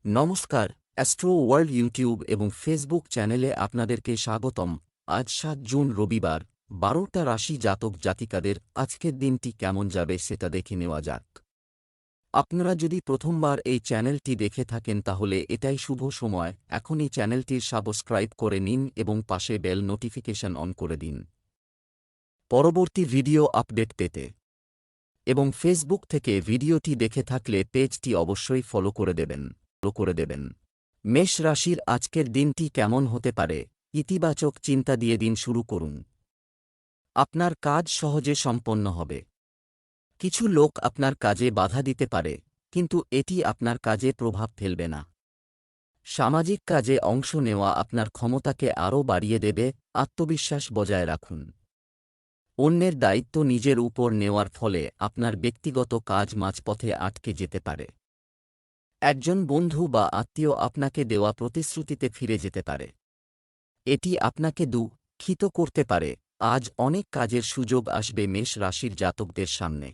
নমস্কার, astro world YouTube এবং Facebook চ্যানেলে আপনাদেরকে স্বাগতম। আজ ৭ জুন রবিবার, ১২টা রাশি জাতক জাতিকাদের আজকের দিনটি কেমন যাবে সেটা দেখে নেওয়া যাক। আপনারা যদি প্রথমবার এই চ্যানেলটি দেখে থাকেন তাহলে এটাই শুভ সময়, এখনই চ্যানেলটির সাবস্ক্রাইব করে নিন এবং পাশে বেল নোটিফিকেশন অন করে দিন পরবর্তী ভিডিও আপডেট পেতে। এবং ফেসবুক থেকে ভিডিওটি দেখে থাকলে পেজটি অবশ্যই ফলো করে দেবেন। মেষ রাশির আজকের দিনটি কেমন হতে পারে? ইতিবাচক চিন্তা দিয়ে দিন শুরু করুন। আপনার কাজ সহজে সম্পন্ন হবে। কিছু লোক আপনার কাজে বাধা দিতে পারে, কিন্তু এটি আপনার কাজে প্রভাব ফেলবে না। সামাজিক কাজে অংশ নেওয়া আপনার ক্ষমতাকে আরও বাড়িয়ে দেবে। আত্মবিশ্বাস বজায় রাখুন। অন্যের দায়িত্ব নিজের উপর নেওয়ার ফলে আপনার ব্যক্তিগত কাজ মাঝপথে আটকে যেতে পারে। একজন বন্ধু বা আত্মীয় আপনাকে দেওয়া প্রতিশ্রুতিতে ফিরে যেতে পারে। এটি আপনাকে দুঃখিত করতে পারে। আজ অনেক কাজের সুযোগ আসবে মেষ রাশির জাতকদের সামনে।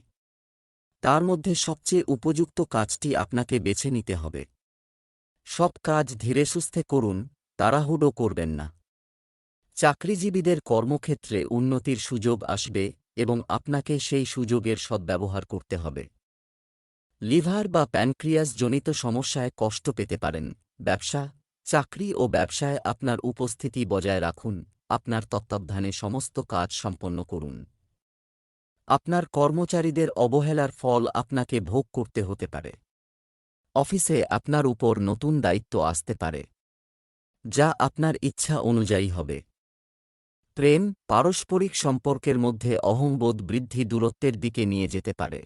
তার মধ্যে সবচেয়ে উপযুক্ত কাজটি আপনাকে বেছে নিতে হবে। সব কাজ ধীরে সুস্থে করুন, তাড়াহুড়ো করবেন না। চাকরিজীবীদের কর্মক্ষেত্রে উন্নতির সুযোগ আসবে এবং আপনাকে সেই সুযোগের সদ্ব্যবহার করতে হবে। লিভার বা প্যানক্রিয়াস জনিত সমস্যায় কষ্ট পেতে পারেন। ব্যবসা, চাকরি ও ব্যবসায় আপনার উপস্থিতি বজায় রাখুন। আপনার তত্ত্বাবধানে সমস্ত কাজ সম্পন্ন করুন। আপনার কর্মচারীদের অবহেলার ফল আপনাকে ভোগ করতে হতে পারে। অফিসে আপনার উপর নতুন দায়িত্ব আসতে পারে, যা আপনার ইচ্ছা অনুযায়ী হবে। প্রেম, পারস্পরিক সম্পর্কের মধ্যে অহংবোধ বৃদ্ধি দূরত্বের দিকে নিয়ে যেতে পারে।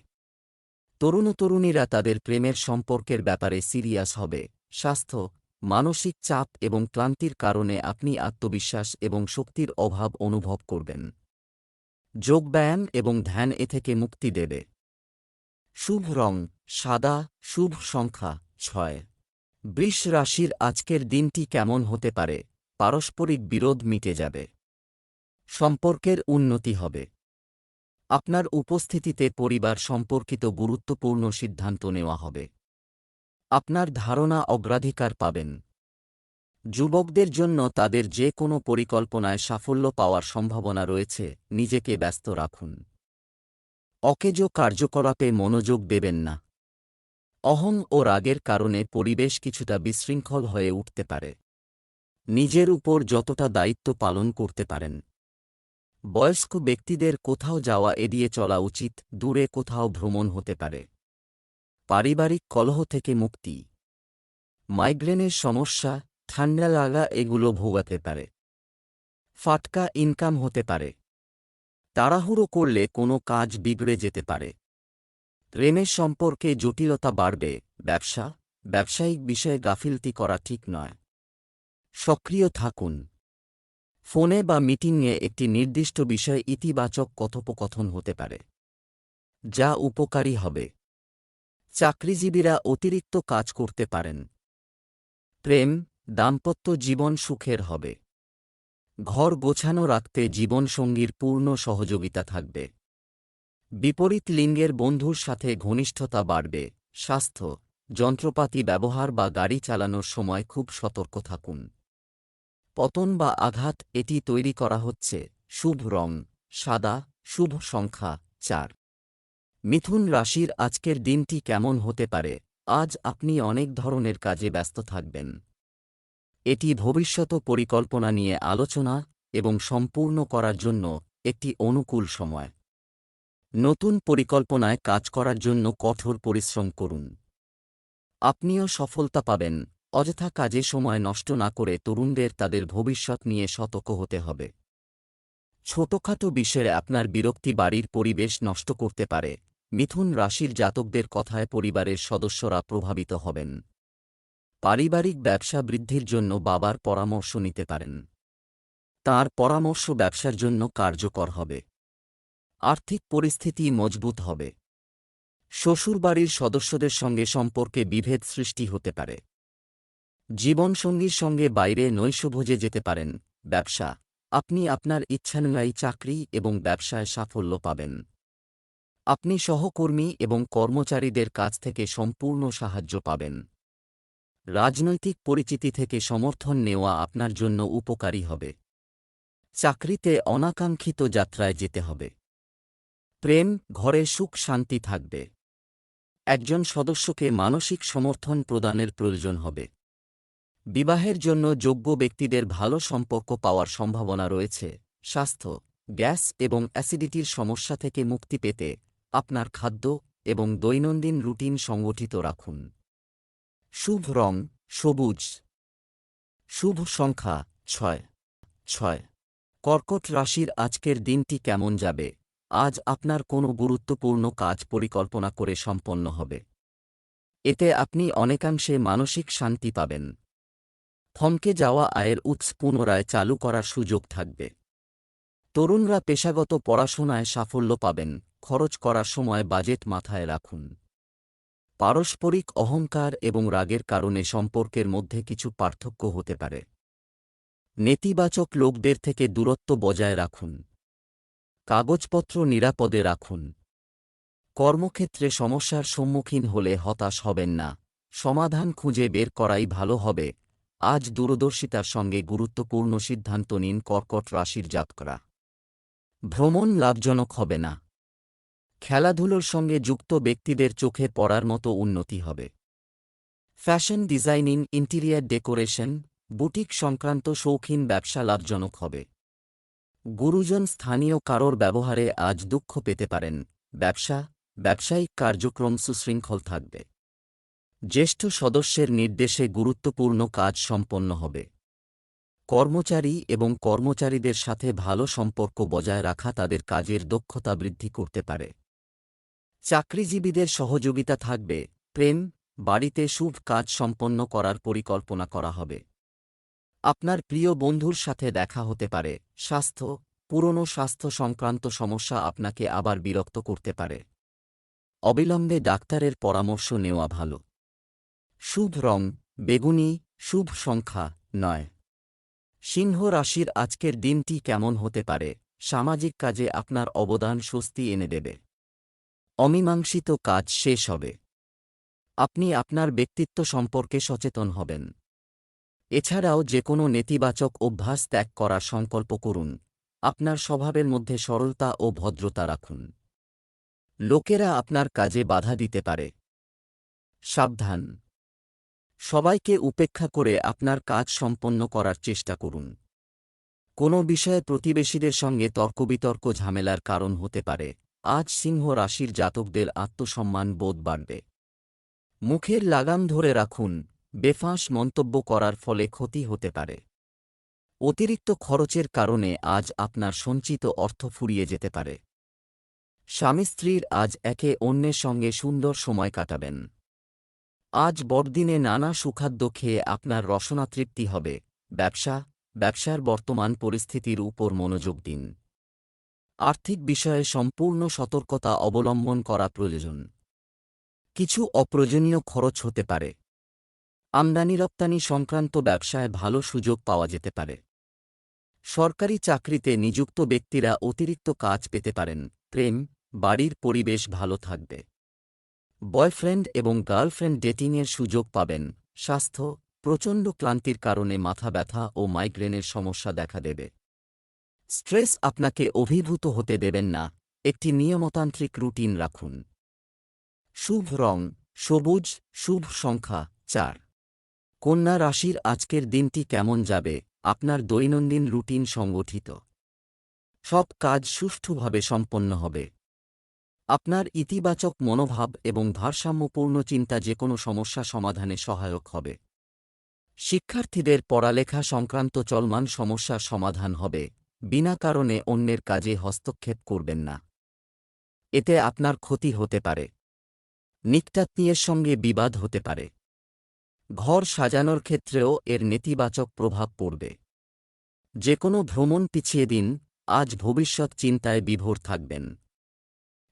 তরুণীরা তাদের প্রেমের সম্পর্কের ব্যাপারে সিরিয়াস হবে। স্বাস্থ্য, মানসিক চাপ এবং ক্লান্তির কারণে আপনি আত্মবিশ্বাস এবং শক্তির অভাব অনুভব করবেন। যোগব্যায়াম এবং ধ্যান এ থেকে মুক্তি দেবে। শুভ রং সাদা, শুভ সংখ্যা ৬। বৃষ রাশির আজকের দিনটি কেমন হতে পারে? পারস্পরিক বিরোধ মিটে যাবে। সম্পর্কের উন্নতি হবে। আপনার উপস্থিতিতে পরিবার সম্পর্কিত গুরুত্বপূর্ণ সিদ্ধান্ত নেওয়া হবে। আপনার ধারণা অগ্রাধিকার পাবেন। যুবকদের জন্য তাদের যে কোনো পরিকল্পনায় সাফল্য পাওয়ার সম্ভাবনা রয়েছে। নিজেকে ব্যস্ত রাখুন। অকেজো কার্যকলাপে মনোযোগ দেবেন না। অহং ও রাগের কারণে পরিবেশ কিছুটা বিশৃঙ্খল হয়ে উঠতে পারে। নিজের উপর যতটা দায়িত্ব পালন করতে পারেন। বয়স্ক ব্যক্তিদের কোথাও যাওয়া এড়িয়ে চলা উচিত। দূরে কোথাও ভ্রমণ হতে পারে। পারিবারিক কলহ থেকে মুক্তি। মাইগ্রেনের সমস্যা, ঠান্ডা লাগা এগুলো ভোগাতে পারে। ফাটকা ইনকাম হতে পারে। তাড়াহুড়ো করলে কোনো কাজ বিগড়ে যেতে পারে। প্রেমের সম্পর্কে জটিলতা বাড়বে। ব্যবসায়িক বিষয়ে গাফিলতি করা ঠিক নয়। সক্রিয় থাকুন। ফোনে বা মিটিংয়ে একটি নির্দিষ্ট বিষয়ে ইতিবাচক কথোপকথন হতে পারে, যা উপকারী হবে। চাকরিজীবীরা অতিরিক্ত কাজ করতে পারেন। প্রেম, দাম্পত্য জীবন সুখের হবে। ঘর গোছানো রাখতে জীবনসঙ্গীর পূর্ণ সহযোগিতা থাকবে। বিপরীত লিঙ্গের বন্ধুর সাথে ঘনিষ্ঠতা বাড়বে। স্বাস্থ্য, যন্ত্রপাতি ব্যবহার বা গাড়ি চালানোর সময় খুব সতর্ক থাকুন। পতন বা আঘাত এটি তৈরি করা হচ্ছে। শুভ রং সাদা, শুভ সংখ্যা ৪। মিথুন রাশির আজকের দিনটি কেমন হতে পারে? আজ আপনি অনেক ধরনের কাজে ব্যস্ত থাকবেন। এটি ভবিষ্যৎ পরিকল্পনা নিয়ে আলোচনা এবং সম্পূর্ণ করার জন্য একটি অনুকূল সময়। নতুন পরিকল্পনায় কাজ করার জন্য কঠোর পরিশ্রম করুন। আপনিও সফলতা পাবেন। অযথা কাজে সময় নষ্ট না করে তরুণদের তাদের ভবিষ্যৎ নিয়ে সতর্ক হতে হবে। ছোটখাটো বিষয়ে আপনার বিরক্তি বাড়ির পরিবেশ নষ্ট করতে পারে। মিথুন রাশির জাতকদের কথায় পরিবারের সদস্যরা প্রভাবিত হবেন। পারিবারিক ব্যবসা বৃদ্ধির জন্য বাবার পরামর্শ নিতে পারেন। তাঁর পরামর্শ ব্যবসার জন্য কার্যকর হবে। আর্থিক পরিস্থিতি মজবুত হবে। শ্বশুরবাড়ির সদস্যদের সঙ্গে সম্পর্কে বিভেদ সৃষ্টি হতে পারে। জীবনসঙ্গীর সঙ্গে বাইরে নৈশভোজে যেতে পারেন। ব্যবসা, আপনি আপনার ইচ্ছানুযায়ী চাকরি এবং ব্যবসায় সাফল্য পাবেন। আপনি সহকর্মী এবং কর্মচারীদের কাছ থেকে সম্পূর্ণ সাহায্য পাবেন। রাজনৈতিক পরিচিতি থেকে সমর্থন নেওয়া আপনার জন্য উপকারী হবে। চাকরিতে অনাকাঙ্ক্ষিত যাত্রায় যেতে হবে। প্রেম, ঘরে সুখ শান্তি থাকবে। একজন সদস্যকে মানসিক সমর্থন প্রদানের প্রয়োজন হবে। বিবাহের জন্য যোগ্য ব্যক্তিদের ভালো সম্পর্ক পাওয়ার সম্ভাবনা রয়েছে। স্বাস্থ্য, গ্যাস এবং অ্যাসিডিটির সমস্যা থেকে মুক্তি পেতে আপনার খাদ্য এবং দৈনন্দিন রুটিন সংগঠিত রাখুন। শুভ রং সবুজ। শুভ সংখ্যা 6। কর্কট রাশির আজকের দিনটি কেমন যাবে? আজ আপনার কোনো গুরুত্বপূর্ণ কাজ পরিকল্পনা করে সম্পন্ন হবে। এতে আপনি অনেকাংশে মানসিক শান্তি পাবেন। থমকে যাওয়া আয়ের উৎস পুনরায় চালু করার সুযোগ থাকবে। তরুণরা পেশাগত পড়াশোনায় সাফল্য পাবেন। খরচ করার সময় বাজেট মাথায় রাখুন। পারস্পরিক অহংকার এবং রাগের কারণে সম্পর্কের মধ্যে কিছু পার্থক্য হতে পারে। নেতিবাচক লোকদের থেকে দূরত্ব বজায় রাখুন। কাগজপত্র নিরাপদে রাখুন। কর্মক্ষেত্রে সমস্যার সম্মুখীন হলে হতাশ হবেন না, সমাধান খুঁজে বের করাই ভালো হবে। আজ দূরদর্শিতার সঙ্গে গুরুত্বপূর্ণ সিদ্ধান্ত নিন কর্কট রাশির জাতকরা। ভ্রমণ লাভজনক হবে না। খেলাধুলোর সঙ্গে যুক্ত ব্যক্তিদের চোখে পড়ার মতো উন্নতি হবে। Fashion designing, interior decoration, boutique সংক্রান্ত শৌখিন ব্যবসা লাভজনক হবে। গুরুজন স্থানীয় কারোর ব্যবহারে আজ দুঃখ পেতে পারেন। ব্যবসায়িক কার্যক্রম সুশৃঙ্খল থাকবে। জ্যেষ্ঠ সদস্যের নির্দেশে গুরুত্বপূর্ণ কাজ সম্পন্ন হবে। কর্মচারী এবং কর্মচারীদের সাথে ভালো সম্পর্ক বজায় রাখা তাদের কাজের দক্ষতা বৃদ্ধি করতে পারে। চাকরিজীবীদের সহযোগিতা থাকবে। প্রেম, বাড়িতে শুভ কাজ সম্পন্ন করার পরিকল্পনা করা হবে। আপনার প্রিয় বন্ধুর সাথে দেখা হতে পারে। স্বাস্থ্য, পুরনো স্বাস্থ্য সংক্রান্ত সমস্যা আপনাকে আবার বিরক্ত করতে পারে। অবিলম্বে ডাক্তারের পরামর্শ নেওয়া ভালো। শুভ রং বেগুনি। শুভ সংখ্যা 9। সিংহ রাশির আজকের দিনটি কেমন হতে পারে? সামাজিক কাজে আপনার অবদান স্বস্তি এনে দেবে। অমীমাংসিত কাজ শেষ হবে। আপনি আপনার ব্যক্তিত্ব সম্পর্কে সচেতন হবেন। এছাড়াও যে কোনো নেতিবাচক অভ্যাস ত্যাগ করার সংকল্প করুন। আপনার স্বভাবের মধ্যে সরলতা ও ভদ্রতা রাখুন। লোকেরা আপনার কাজে বাধা দিতে পারে। সাবধান। সবাইকে উপেক্ষা করে আপনার কাজ সম্পন্ন করার চেষ্টা করুন। কোনো বিষয়ে প্রতিবেশীদের সঙ্গে তর্কবিতর্ক ঝামেলার কারণ হতে পারে। আজ সিংহ রাশির জাতকদের আত্মসম্মান বোধ বাড়বে। মুখের লাগাম ধরে রাখুন। বেফাঁস মন্তব্য করার ফলে ক্ষতি হতে পারে। অতিরিক্ত খরচের কারণে আজ আপনার সঞ্চিত অর্থ ফুরিয়ে যেতে পারে। স্বামী স্ত্রীর আজ একে অন্যের সঙ্গে সুন্দর সময় কাটাবেন। আজ বড়দিনে নানা সুখাদ্য খেয়ে আপনার রসনা তৃপ্তি হবে। ব্যবসার বর্তমান পরিস্থিতির উপর মনোযোগ দিন। আর্থিক বিষয়ে সম্পূর্ণ সতর্কতা অবলম্বন করা প্রয়োজন। কিছু অপ্রয়োজনীয় খরচ হতে পারে। আমদানি রপ্তানি সংক্রান্ত ব্যবসায় ভালো সুযোগ পাওয়া যেতে পারে। সরকারি চাকরিতে নিযুক্ত ব্যক্তিরা অতিরিক্ত কাজ পেতে পারেন। প্রেম, বাড়ির পরিবেশ ভালো থাকবে। বয়ফ্রেন্ড এবং গার্লফ্রেন্ড ডেটিংয়ের সুযোগ পাবেন। স্বাস্থ্য, প্রচণ্ড ক্লান্তির কারণে মাথা ব্যথা ও মাইগ্রেনের সমস্যা দেখা দেবে। স্ট্রেস আপনাকে অভিভূত হতে দেবেন না। একটি নিয়মতান্ত্রিক রুটিন রাখুন। শুভ রং সবুজ। শুভ সংখ্যা 4। কন্যা রাশির আজকের দিনটি কেমন যাবে? আপনার দৈনন্দিন রুটিন সংগঠিত। সব কাজ সুষ্ঠুভাবে সম্পন্ন হবে। আপনার ইতিবাচক মনোভাব এবং ভারসাম্যপূর্ণ চিন্তা যেকোনো সমস্যা সমাধানে সহায়ক হবে। শিক্ষার্থীদের পড়ালেখা সংক্রান্ত চলমান সমস্যার সমাধান হবে। বিনা কারণে অন্যের কাজে হস্তক্ষেপ করবেন না। এতে আপনার ক্ষতি হতে পারে। নিকটাত্মীয়ের সঙ্গে বিবাদ হতে পারে। ঘর সাজানোর ক্ষেত্রেও এর নেতিবাচক প্রভাব পড়বে। যে কোনো ভ্রমণ পিছিয়ে দিন। আজ ভবিষ্যৎ চিন্তায় বিভোর থাকবেন।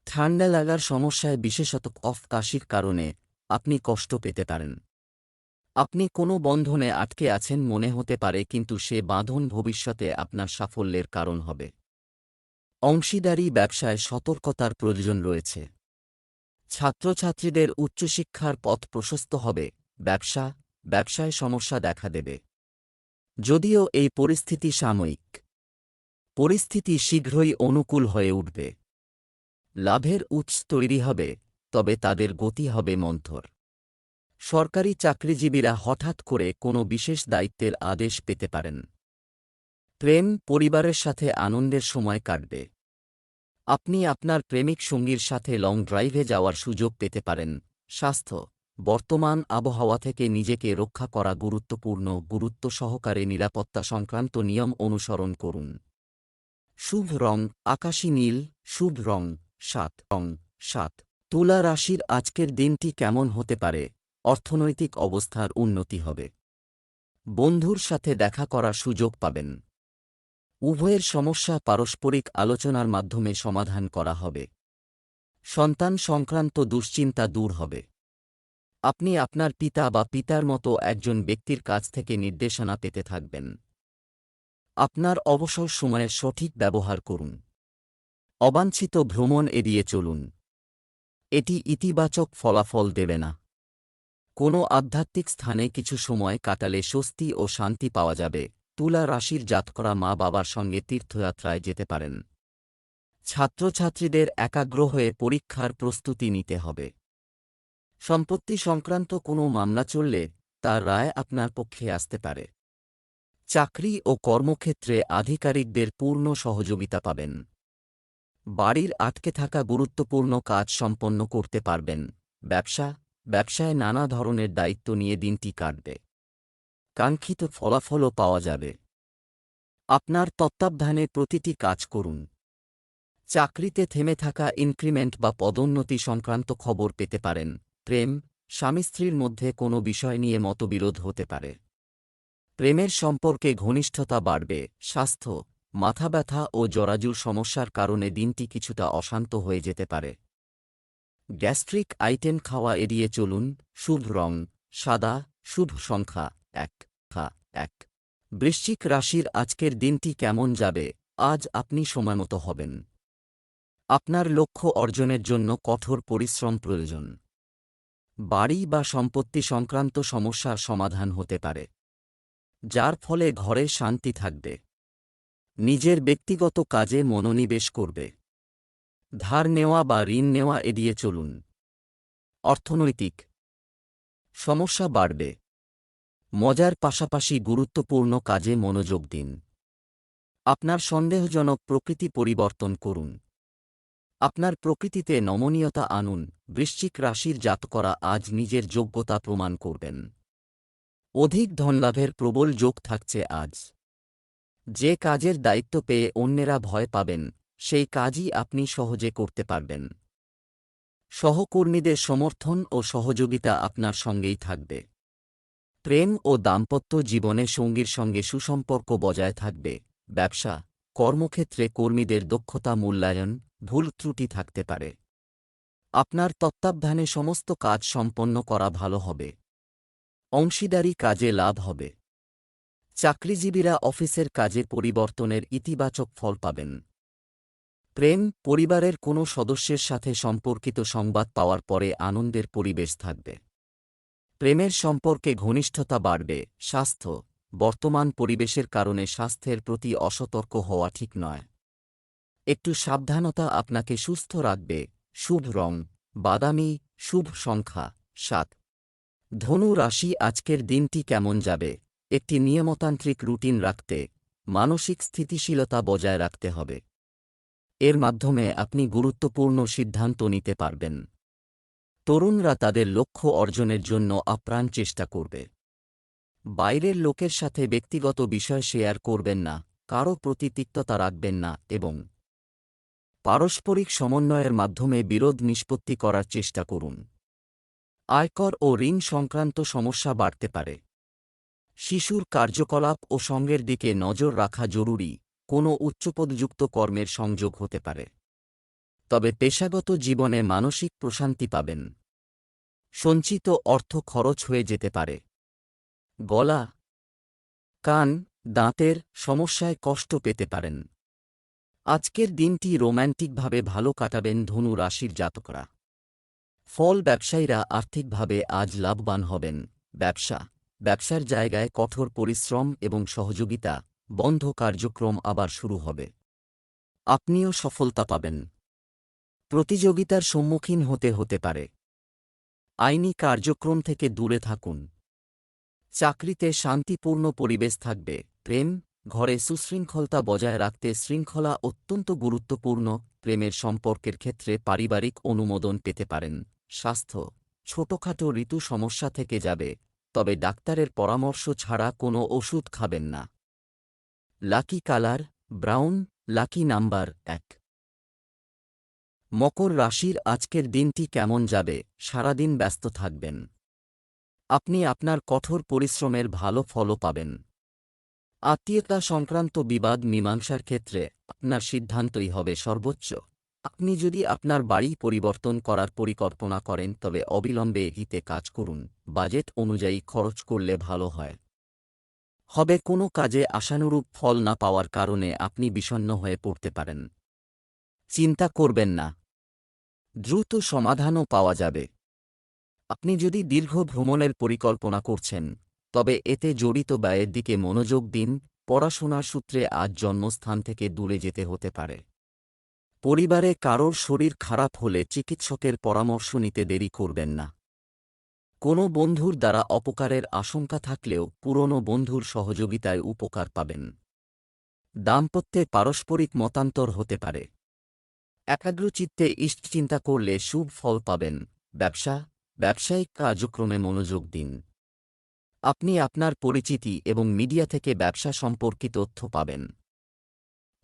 ঠান্ডা লাগার সমস্যায় বিশেষত কফ কাশির কারণে আপনি কষ্ট পেতে পারেন। আপনি কোনো বন্ধনে আটকে আছেন মনে হতে পারে, কিন্তু সে বাঁধন ভবিষ্যতে আপনার সাফল্যের কারণ হবে। অংশীদারি ব্যবসায় সতর্কতার প্রয়োজন রয়েছে। ছাত্রছাত্রীদের উচ্চশিক্ষার পথ প্রশস্ত হবে। ব্যবসায় সমস্যা দেখা দেবে। যদিও এই পরিস্থিতি সাময়িক, পরিস্থিতি শীঘ্রই অনুকূল হয়ে উঠবে। লাভের উৎস তৈরি হবে, তবে তাদের গতি হবে মন্থর। সরকারি চাকরিজীবীরা হঠাৎ করে কোনো বিশেষ দায়িত্বের আদেশ পেতে পারেন। প্রেম, পরিবারের সাথে আনন্দের সময় কাটবে। আপনি আপনার প্রেমিক সঙ্গীর সাথে লং ড্রাইভে যাওয়ার সুযোগ পেতে পারেন। স্বাস্থ্য, বর্তমান আবহাওয়া থেকে নিজেকে রক্ষা করা গুরুত্বপূর্ণ। গুরুত্ব সহকারে নিরাপত্তা সংক্রান্ত নিয়ম অনুসরণ করুন। শুভ রং আকাশী নীল, শুভ রং 7। তুলা রাশির আজকের দিনটি কেমন হতে পারে? অর্থনৈতিক অবস্থার উন্নতি হবে। বন্ধুর সাথে দেখা করার সুযোগ পাবেন। উভয়ের সমস্যা পারস্পরিক আলোচনার মাধ্যমে সমাধান করা হবে। সন্তান সংক্রান্ত দুশ্চিন্তা দূর হবে। আপনি আপনার পিতা বা পিতার মতো একজন ব্যক্তির কাছ থেকে নির্দেশনা পেতে থাকবেন। আপনার অবসর সময়ের সঠিক ব্যবহার করুন। অবাঞ্ছিত ভ্রমণ এড়িয়ে চলুন। এটি ইতিবাচক ফলাফল দেবে না। কোনো আধ্যাত্মিক স্থানে কিছু সময় কাটালে স্বস্তি ও শান্তি পাওয়া যাবে। তুলা রাশির জাতকরা মা বাবার সঙ্গে তীর্থযাত্রায় যেতে পারেন। ছাত্রছাত্রীদের একাগ্র হয়ে পরীক্ষার প্রস্তুতি নিতে হবে। সম্পত্তি সংক্রান্ত কোনো মামলা চললে তার রায় আপনার পক্ষে আসতে পারে। চাকরি ও কর্মক্ষেত্রে আধিকারিকদের পূর্ণ সহযোগিতা পাবেন। বাড়ির আটকে থাকা গুরুত্বপূর্ণ কাজ সম্পন্ন করতে পারবেন। ব্যবসায় নানা ধরনের দায়িত্ব নিয়ে দিনটি কাটবে। কাঙ্ক্ষিত ফলাফলও পাওয়া যাবে। আপনার তত্ত্বাবধানে প্রতিটি কাজ করুন। চাকরিতে থেমে থাকা ইনক্রিমেন্ট বা পদোন্নতি সংক্রান্ত খবর পেতে পারেন। প্রেম, স্বামী স্ত্রীর মধ্যে কোনো বিষয় নিয়ে মতবিরোধ হতে পারে। প্রেমের সম্পর্কে ঘনিষ্ঠতা বাড়বে। স্বাস্থ্য, মাথা ব্যথা ও জরাজুর সমস্যার কারণে দিনটি কিছুটা অশান্ত হয়ে যেতে পারে। গ্যাস্ট্রিক আইটেম খাওয়া এড়িয়ে চলুন। শুভ রং সাদা, শুভ সংখ্যা 1। বৃশ্চিক রাশির আজকের দিনটি কেমন যাবে? আজ আপনি সময়মতো হবেন। আপনার লক্ষ্য অর্জনের জন্য কঠোর পরিশ্রম প্রয়োজন। বাড়ি বা সম্পত্তি সংক্রান্ত সমস্যার সমাধান হতে পারে, যার ফলে ঘরে শান্তি থাকবে। নিজের ব্যক্তিগত কাজে মনোনিবেশ করবে। ধার নেওয়া বা ঋণ নেওয়া এড়িয়ে চলুন। অর্থনৈতিক সমস্যা বাড়বে। মজার পাশাপাশি গুরুত্বপূর্ণ কাজে মনোযোগ দিন। আপনার সন্দেহজনক প্রকৃতি পরিবর্তন করুন। আপনার প্রকৃতিতে নমনীয়তা আনুন। বৃশ্চিক রাশির জাতকরা আজ নিজের যোগ্যতা প্রমাণ করবেন। অধিক ধনলাভের প্রবল যোগ থাকছে আজ। যে কাজের দায়িত্ব পেয়ে অন্যেরা ভয় পাবেন, সেই কাজই আপনি সহজে করতে পারবেন। সহকর্মীদের সমর্থন ও সহযোগিতা আপনার সঙ্গেই থাকবে। প্রেম ও দাম্পত্য জীবনে সঙ্গীর সঙ্গে সুসম্পর্ক বজায় থাকবে। ব্যবসা, কর্মক্ষেত্রে কর্মীদের দক্ষতা মূল্যায়ন, ভুল ত্রুটি থাকতে পারে। আপনার তত্ত্বাবধানে সমস্ত কাজ সম্পন্ন করা ভালো হবে। অংশীদারি কাজে লাভ হবে। চাকরিজীবীরা অফিসের কাজে পরিবর্তনের ইতিবাচক ফল পাবেন। প্রেম, পরিবারের কোনো সদস্যের সাথে সম্পর্কিত সংবাদ পাওয়ার পরে আনন্দের পরিবেশ থাকবে। প্রেমের সম্পর্কে ঘনিষ্ঠতা বাড়বে। স্বাস্থ্য, বর্তমান পরিবেশের কারণে স্বাস্থ্যের প্রতি অসতর্ক হওয়া ঠিক নয়। একটু সাবধানতা আপনাকে সুস্থ রাখবে। শুভ রং বাদামি, শুভ সংখ্যা 7। ধনু রাশি আজকের দিনটি কেমন যাবে? একটি নিয়মতান্ত্রিক রুটিন রাখতে, মানসিক স্থিতিশীলতা বজায় রাখতে হবে। এর মাধ্যমে আপনি গুরুত্বপূর্ণ সিদ্ধান্ত নিতে পারবেন। তরুণরা তাদের লক্ষ্য অর্জনের জন্য আপ্রাণ চেষ্টা করবে। বাইরের লোকের সাথে ব্যক্তিগত বিষয় শেয়ার করবেন না, কারও প্রতি তিক্ততা রাখবেন না এবং পারস্পরিক সমন্বয়ের মাধ্যমে বিরোধ নিষ্পত্তি করার চেষ্টা করুন। আয়কর ও ঋণ সংক্রান্ত সমস্যা বাড়তে পারে। শিশুর কার্যকলাপ ও সঙ্গের দিকে নজর রাখা জরুরি। কোনো উচ্চপদযুক্ত কর্মের সংযোগ হতে পারে, তবে পেশাগত জীবনে মানসিক প্রশান্তি পাবেন। সঞ্চিত অর্থ খরচ হয়ে যেতে পারে। গলা, কান, দাঁতের সমস্যায় কষ্ট পেতে পারেন। আজকের দিনটি রোম্যান্টিকভাবে ভালো কাটাবেন ধনু রাশির জাতকরা। ফল, ব্যবসায়ীরা আর্থিকভাবে আজ লাভবান হবেন। ব্যবসা, ব্যবসার জায়গায় কঠোর পরিশ্রম এবং সহযোগিতা, বন্ধ কার্যক্রম আবার শুরু হবে। আপনিও সফলতা পাবেন। প্রতিযোগিতার সম্মুখীন হতে পারে। আইনি কার্যক্রম থেকে দূরে থাকুন। চাকরিতে শান্তিপূর্ণ পরিবেশ থাকবে। প্রেম, ঘরে সুশৃঙ্খলতা বজায় রাখতে শৃঙ্খলা অত্যন্ত গুরুত্বপূর্ণ। প্রেমের সম্পর্কের ক্ষেত্রে পারিবারিক অনুমোদন পেতে পারেন। স্বাস্থ্য, ছোটখাটো ঋতু সমস্যা থেকে যাবে, তবে ডাক্তারের পরামর্শ ছাড়া কোনো ওষুধ খাবেন না। Lucky colour brown, lucky number 1। মকর রাশির আজকের দিনটি কেমন যাবে? সারাদিন ব্যস্ত থাকবেন। আপনি আপনার কঠোর পরিশ্রমের ভালো ফলও পাবেন। আত্মীয়তা সংক্রান্ত বিবাদ মীমাংসার ক্ষেত্রে আপনার সিদ্ধান্তই হবে সর্বোচ্চ। আপনি যদি আপনার বাড়ি পরিবর্তন করার পরিকল্পনা করেন তবে অবিলম্বে এগিয়ে কাজ করুন। বাজেট অনুযায়ী খরচ করলে ভালো হয়। হবে কোনো কাজে আশানুরূপ ফল না পাওয়ার কারণে আপনি বিষণ্ণ হয়ে পড়তে পারেন। চিন্তা করবেন না, দ্রুত সমাধানও পাওয়া যাবে। আপনি যদি দীর্ঘ ভ্রমণের পরিকল্পনা করছেন, তবে এতে জড়িত ব্যয়ের দিকে মনোযোগ দিন। পড়াশোনার সূত্রে আজ জন্মস্থান থেকে দূরে যেতে হতে পারে। পরিবারে কারোর শরীর খারাপ হলে চিকিৎসকের পরামর্শ নিতে দেরি করবেন না। কোনো বন্ধুর দ্বারা অপকারের আশঙ্কা থাকলেও পুরনো বন্ধুর সহযোগিতায় উপকার পাবেন। দাম্পত্যে পারস্পরিক মতান্তর হতে পারে। একাগ্রচিত্তে চিন্তা করলে শুভ ফল পাবেন। ব্যবসায়িক কার্যক্রমে মনোযোগ দিন। আপনি আপনার পরিচিতি এবং মিডিয়া থেকে ব্যবসা সম্পর্কিত তথ্য পাবেন।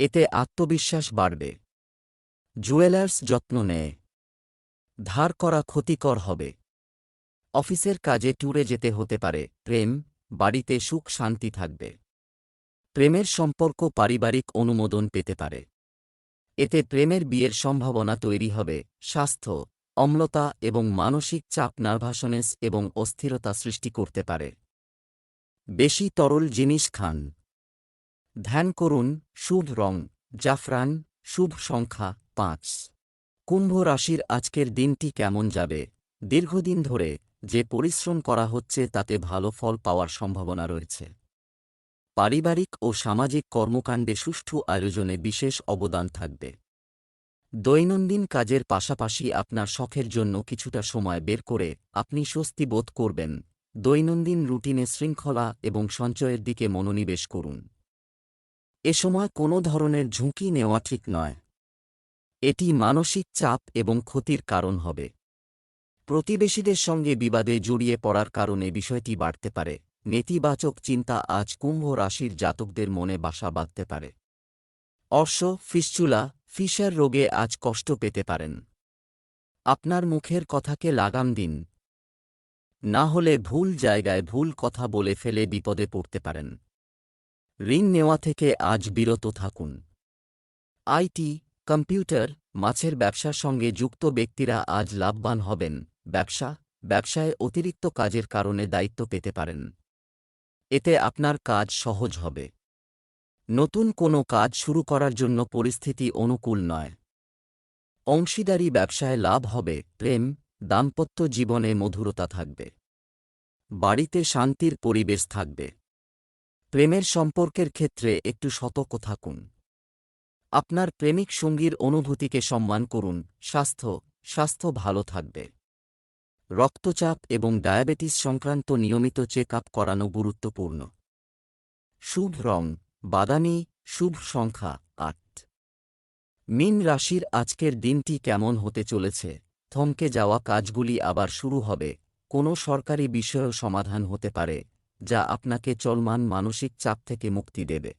এতে আত্মবিশ্বাস বাড়বে। জুয়েলার্স যত্ন নেয়। ধার করা ক্ষতিকর হবে। অফিসের কাজে ট্যুরে যেতে হতে পারে। প্রেম, বাড়িতে সুখ শান্তি থাকবে। প্রেমের সম্পর্ক পারিবারিক অনুমোদন পেতে পারে। এতে প্রেমের বিয়ের সম্ভাবনা তৈরি হবে। স্বাস্থ্য, অম্লতা এবং মানসিক চাপ নার্ভাসনেস এবং অস্থিরতা সৃষ্টি করতে পারে। বেশি তরল জিনিস খান। ধ্যান করুন। শুভ রং জাফরান, শুভ সংখ্যা 5। কুম্ভ রাশির আজকের দিনটি কেমন যাবে? দীর্ঘদিন ধরে যে পরিশ্রম করা হচ্ছে তাতে ভালো ফল পাওয়ার সম্ভাবনা রয়েছে। পারিবারিক ও সামাজিক কর্মকাণ্ডে সুষ্ঠু আয়োজনে বিশেষ অবদান থাকবে। দৈনন্দিন কাজের পাশাপাশি আপনার শখের জন্য কিছুটা সময় বের করে আপনি স্বস্তি বোধ করবেন। দৈনন্দিন রুটিনে শৃঙ্খলা এবং সঞ্চয়ের দিকে মনোনিবেশ করুন। এ সময় কোনো ধরনের ঝুঁকি নেওয়া ঠিক নয়। এটি মানসিক চাপ এবং ক্ষতির কারণ হবে। প্রতিবেশীদের সঙ্গে বিবাদে জড়িয়ে পড়ার কারণে বিষয়টি বাড়তে পারে। নেতিবাচক চিন্তা আজ কুম্ভ রাশির জাতকদের মনে বাসা বাঁধতে পারে। অর্শ, ফিস্চুলা, ফিশার রোগে আজ কষ্ট পেতে পারেন। আপনার মুখের কথাকে লাগাম দিন, না হলে ভুল জায়গায় ভুল কথা বলে ফেলে বিপদে পড়তে পারেন। ঋণ নেওয়া থেকে আজ বিরত থাকুন। আইটি, কম্পিউটার, মাছের ব্যবসার সঙ্গে যুক্ত ব্যক্তিরা আজ লাভবান হবেন। ব্যবসায় অতিরিক্ত কাজের কারণে দায়িত্ব পেতে পারেন। এতে আপনার কাজ সহজ হবে। নতুন কোনো কাজ শুরু করার জন্য পরিস্থিতি অনুকূল নয়। অংশীদারি ব্যবসায় লাভ হবে। প্রেম, দাম্পত্য জীবনে মধুরতা থাকবে। বাড়িতে শান্তির পরিবেশ থাকবে। প্রেমের সম্পর্কের ক্ষেত্রে একটু সতর্ক থাকুন। আপনার প্রেমিক সঙ্গীর অনুভূতিকে সম্মান করুন। স্বাস্থ্য ভালো থাকবে। রক্তচাপ এবং ডায়াবেটিস সংক্রান্ত নিয়মিত চেক আপ করানো গুরুত্বপূর্ণ। শুভ রং বাদামি, শুভ সংখ্যা 8। মীন রাশির আজকের দিনটি কেমন হতে চলেছে? থমকে যাওয়া কাজগুলি আবার শুরু হবে। কোনো সরকারি বিষয়েও সমাধান হতে পারে, যা আপনাকে চলমান মানসিক চাপ থেকে মুক্তি দেবে।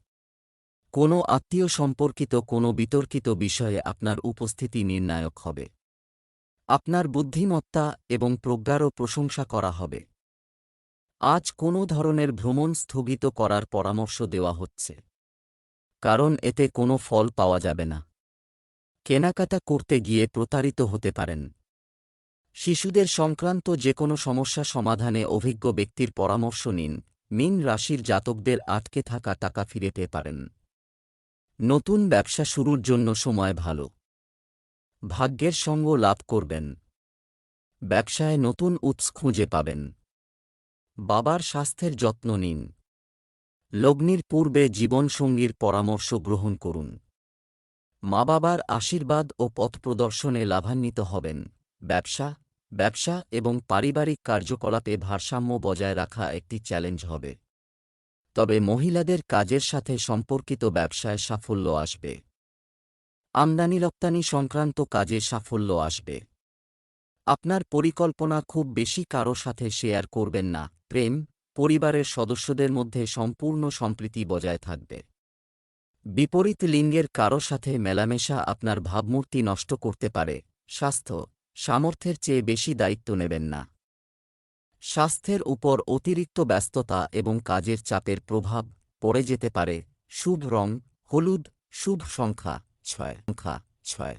কোনো আত্মীয় সম্পর্কিত কোনো বিতর্কিত বিষয়ে আপনার উপস্থিতি নির্ণায়ক হবে। আপনার বুদ্ধিমত্তা এবং প্রজ্ঞারও প্রশংসা করা হবে। আজ কোনো ধরনের ভ্রমণ স্থগিত করার পরামর্শ দেওয়া হচ্ছে, কারণ এতে কোনো ফল পাওয়া যাবে না। কেনাকাটা করতে গিয়ে প্রতারিত হতে পারেন। শিশুদের সংক্রান্ত যে কোনো সমস্যা সমাধানে অভিজ্ঞ ব্যক্তির পরামর্শ নিন। মীন রাশির জাতকদের আটকে থাকা টাকা ফিরে পেতে পারেন। নতুন ব্যবসা শুরুর জন্য সময় ভালো। ভাগ্যের সঙ্গ লাভ করবেন। ব্যবসায় নতুন উৎস খুঁজে পাবেন। বাবার স্বাস্থ্যের যত্ন নিন। লগ্নির পূর্বে জীবনসঙ্গীর পরামর্শ গ্রহণ করুন। মা বাবার আশীর্বাদ ও পথপ্রদর্শনে লাভান্বিত হবেন। ব্যবসা এবং পারিবারিক কার্যকলাপে ভারসাম্য বজায় রাখা একটি চ্যালেঞ্জ হবে। তবে মহিলাদের কাজের সাথে সম্পর্কিত ব্যবসায় সাফল্য আসবে। আমদানি রপ্তানি সংক্রান্ত কাজে সাফল্য আসবে। আপনার পরিকল্পনা খুব বেশি কারো সাথে শেয়ার করবেন না। পরিবারের সদস্যদের মধ্যে সম্পূর্ণ সম্প্রীতি বজায় থাকবে। বিপরীত লিঙ্গের কারো সাথে মেলামেশা আপনার ভাবমূর্তি নষ্ট করতে পারে। সামর্থ্যের চেয়ে বেশি দায়িত্ব নেবেন না। স্বাস্থ্যের উপর অতিরিক্ত ব্যস্ততা এবং কাজের চাপের প্রভাব পড়ে যেতে পারে। শুভ রং হলুদ, শুভ সংখ্যা 6।